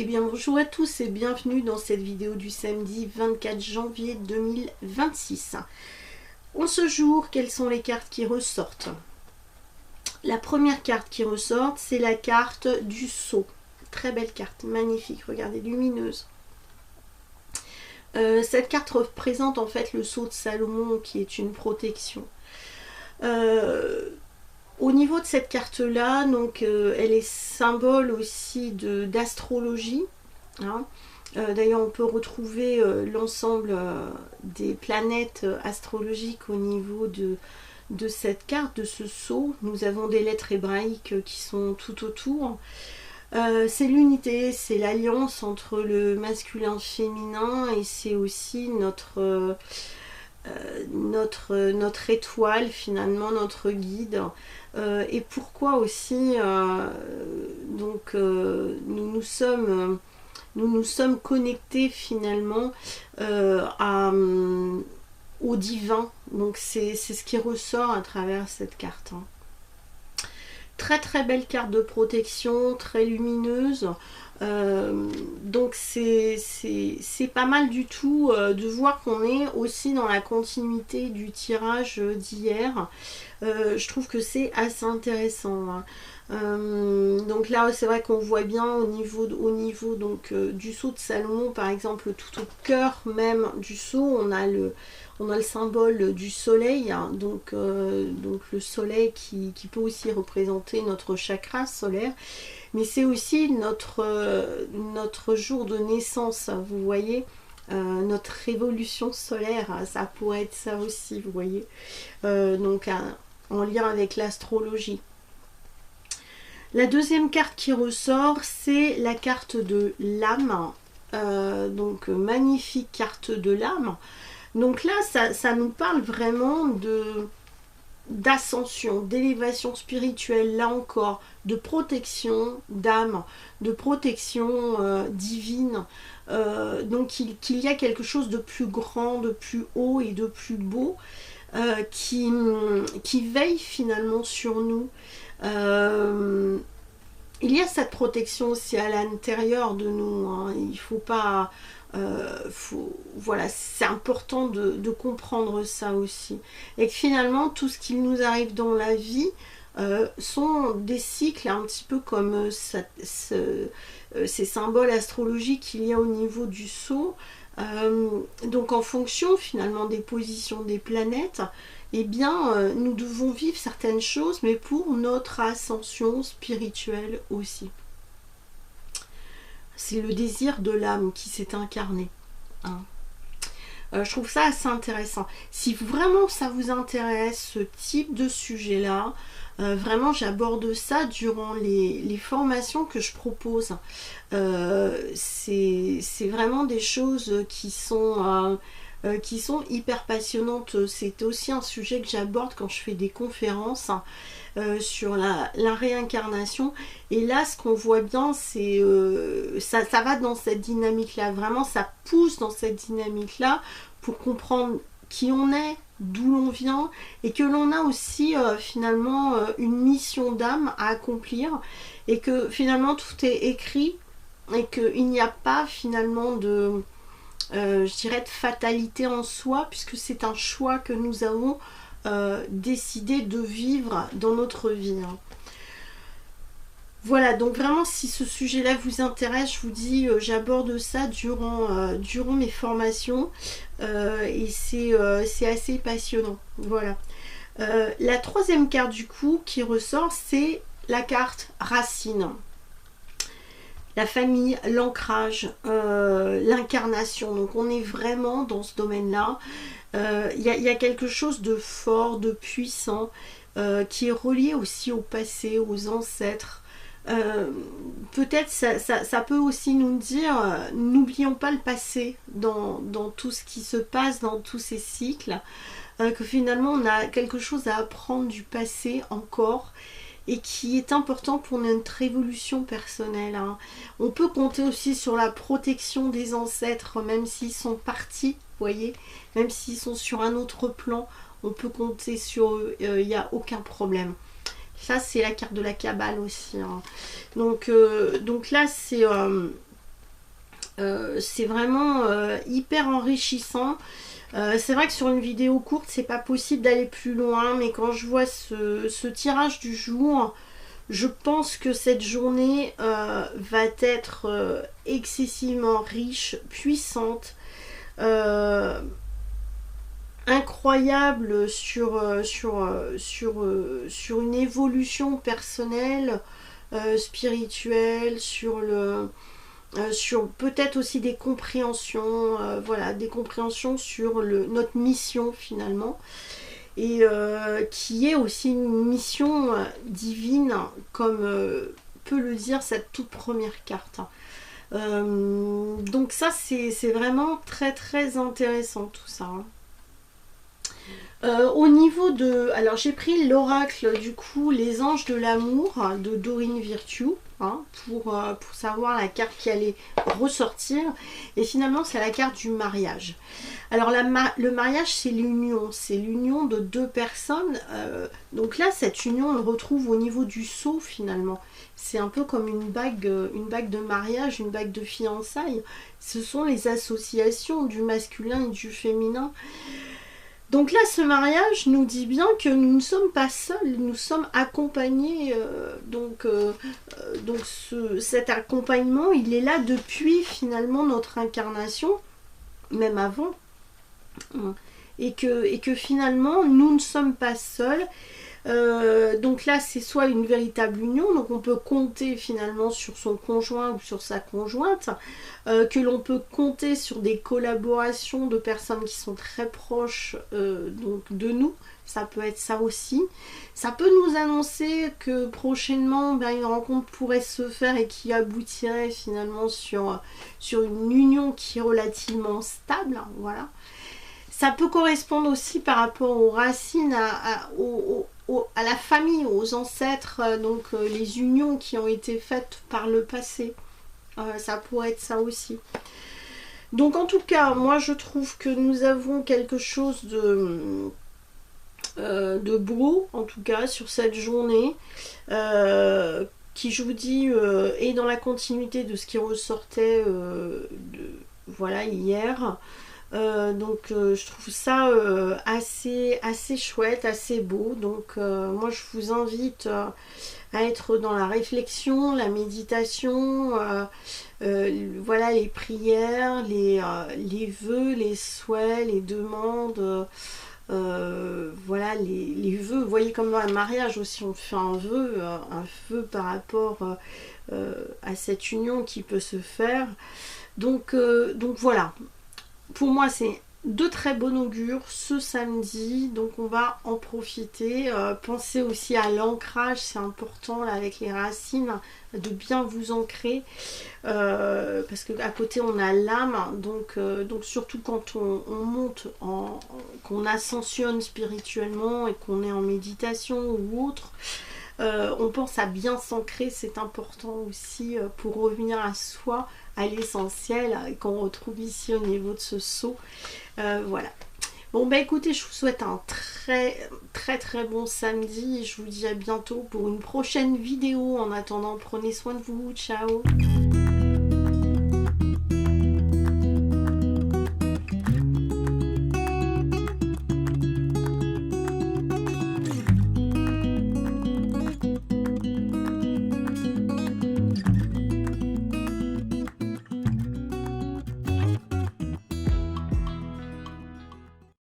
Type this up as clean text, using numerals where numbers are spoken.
bien bonjour à tous et bienvenue dans cette vidéo du samedi 24 janvier 2026. En ce jour, quelles sont les cartes qui ressortent? La première carte qui ressort, c'est la carte du sceau. Très belle carte, magnifique, regardez, lumineuse. Cette carte représente en fait le sceau de Salomon qui est une protection. Au niveau de cette carte-là, donc elle est symbole aussi d'astrologie. Hein. D'ailleurs, on peut retrouver l'ensemble des planètes astrologiques au niveau de cette carte, de ce sceau. Nous avons des lettres hébraïques qui sont tout autour. C'est l'unité, c'est l'alliance entre le masculin et le féminin, et c'est aussi notre étoile, finalement, notre guide. Et pourquoi aussi nous nous sommes connectés finalement au divin. Donc c'est ce qui ressort à travers cette carte. Hein. Très très belle carte de protection, très lumineuse. Donc c'est pas mal du tout de voir qu'on est aussi dans la continuité du tirage d'hier. Je trouve que c'est assez intéressant. Hein. Donc là c'est vrai qu'on voit bien au niveau donc, du sceau de Salomon par exemple, tout au cœur même du sceau on a le symbole du soleil, hein, donc le soleil qui peut aussi représenter notre chakra solaire, mais c'est aussi notre jour de naissance, vous voyez, notre révolution solaire, ça pourrait être ça aussi, vous voyez, donc en lien avec l'astrologie. La deuxième carte qui ressort, c'est la carte de l'âme, donc magnifique carte de l'âme. Donc là, ça nous parle vraiment d'ascension, d'élévation spirituelle, là encore, de protection d'âme, de protection divine. Donc qu'il y a quelque chose de plus grand, de plus haut et de plus beau qui veille finalement sur nous. Il y a cette protection aussi à l'intérieur de nous. Hein. Il faut pas... voilà, c'est important de comprendre ça aussi. Et que finalement, tout ce qui nous arrive dans la vie sont des cycles un petit peu comme ces symboles astrologiques qu'il y a au niveau du sceau. Donc en fonction finalement des positions des planètes, eh bien nous devons vivre certaines choses, mais pour notre ascension spirituelle aussi. C'est le désir de l'âme qui s'est incarné. Hein. Je trouve ça assez intéressant. Si vraiment ça vous intéresse, ce type de sujet-là, vraiment j'aborde ça durant les formations que je propose. C'est vraiment des choses qui sont hyper passionnantes. C'est aussi un sujet que j'aborde quand je fais des conférences sur la réincarnation. Et là, ce qu'on voit bien, c'est ça va dans cette dynamique-là. Vraiment, ça pousse dans cette dynamique-là pour comprendre qui on est, d'où l'on vient, et que l'on a aussi finalement une mission d'âme à accomplir, et que finalement tout est écrit, et qu'il n'y a pas finalement de... je dirais de fatalité en soi, puisque c'est un choix que nous avons décidé de vivre dans notre vie. Hein. Voilà, donc vraiment si ce sujet-là vous intéresse, je vous dis, j'aborde ça durant mes formations et c'est assez passionnant. Voilà. La troisième carte du coup qui ressort, c'est la carte racine. La famille, l'ancrage, l'incarnation. Donc on est vraiment dans ce domaine-là. Il y a quelque chose de fort, de puissant, qui est relié aussi au passé, aux ancêtres. Peut-être ça peut aussi nous dire, n'oublions pas le passé dans tout ce qui se passe, dans tous ces cycles, que finalement on a quelque chose à apprendre du passé encore, et qui est important pour notre évolution personnelle. Hein. On peut compter aussi sur la protection des ancêtres, même s'ils sont partis, vous voyez, même s'ils sont sur un autre plan, on peut compter sur eux, il n'y a aucun problème. Ça, c'est la carte de la Kabbale aussi. Hein. Donc là, c'est C'est vraiment hyper enrichissant. C'est vrai que sur une vidéo courte, c'est pas possible d'aller plus loin, mais quand je vois ce tirage du jour, je pense que cette journée va être excessivement riche, puissante, incroyable sur une évolution personnelle, spirituelle, sur peut-être aussi des compréhensions, voilà, des compréhensions sur notre mission finalement, et qui est aussi une mission divine, comme peut le dire cette toute première carte. Donc ça c'est vraiment très très intéressant tout ça. Au niveau de... Alors j'ai pris l'oracle du coup, les anges de l'amour de Doreen Virtue, hein, pour savoir la carte qui allait ressortir. Et finalement c'est la carte du mariage. Alors le mariage c'est l'union de deux personnes. Donc là cette union on le retrouve au niveau du sceau finalement. C'est un peu comme une bague de mariage, une bague de fiançailles. Ce sont les associations du masculin et du féminin. Donc là, ce mariage nous dit bien que nous ne sommes pas seuls, nous sommes accompagnés. Cet accompagnement, il est là depuis finalement notre incarnation, même avant. Et que finalement, nous ne sommes pas seuls. Donc là c'est soit une véritable union, donc on peut compter finalement sur son conjoint ou sur sa conjointe, que l'on peut compter sur des collaborations de personnes qui sont très proches donc de nous, ça peut être ça aussi. Ça peut nous annoncer que prochainement une rencontre pourrait se faire et qui aboutirait finalement sur une union qui est relativement stable, voilà. Ça peut correspondre aussi par rapport aux racines, à la famille, aux ancêtres, donc les unions qui ont été faites par le passé. Ça pourrait être ça aussi. Donc en tout cas, moi je trouve que nous avons quelque chose de beau, en tout cas, sur cette journée, qui, je vous dis, est dans la continuité de ce qui ressortait voilà, hier. Je trouve ça assez chouette, assez beau. Donc moi je vous invite à être dans la réflexion, la méditation, voilà, les prières, les vœux, les souhaits, les demandes, voilà, les vœux. Vous voyez, comme dans un mariage aussi, on fait un vœu par rapport à cette union qui peut se faire. Donc voilà. Pour moi, c'est de très bon augure ce samedi, donc on va en profiter. Pensez aussi à l'ancrage, c'est important là avec les racines, de bien vous ancrer, parce qu'à côté on a l'âme, donc surtout quand on monte, qu'on ascensionne spirituellement et qu'on est en méditation ou autre. On pense à bien s'ancrer, c'est important aussi pour revenir à soi, à l'essentiel qu'on retrouve ici au niveau de ce sceau. Voilà. Bon écoutez, je vous souhaite un très bon samedi et je vous dis à bientôt pour une prochaine vidéo. En attendant, prenez soin de vous. Ciao.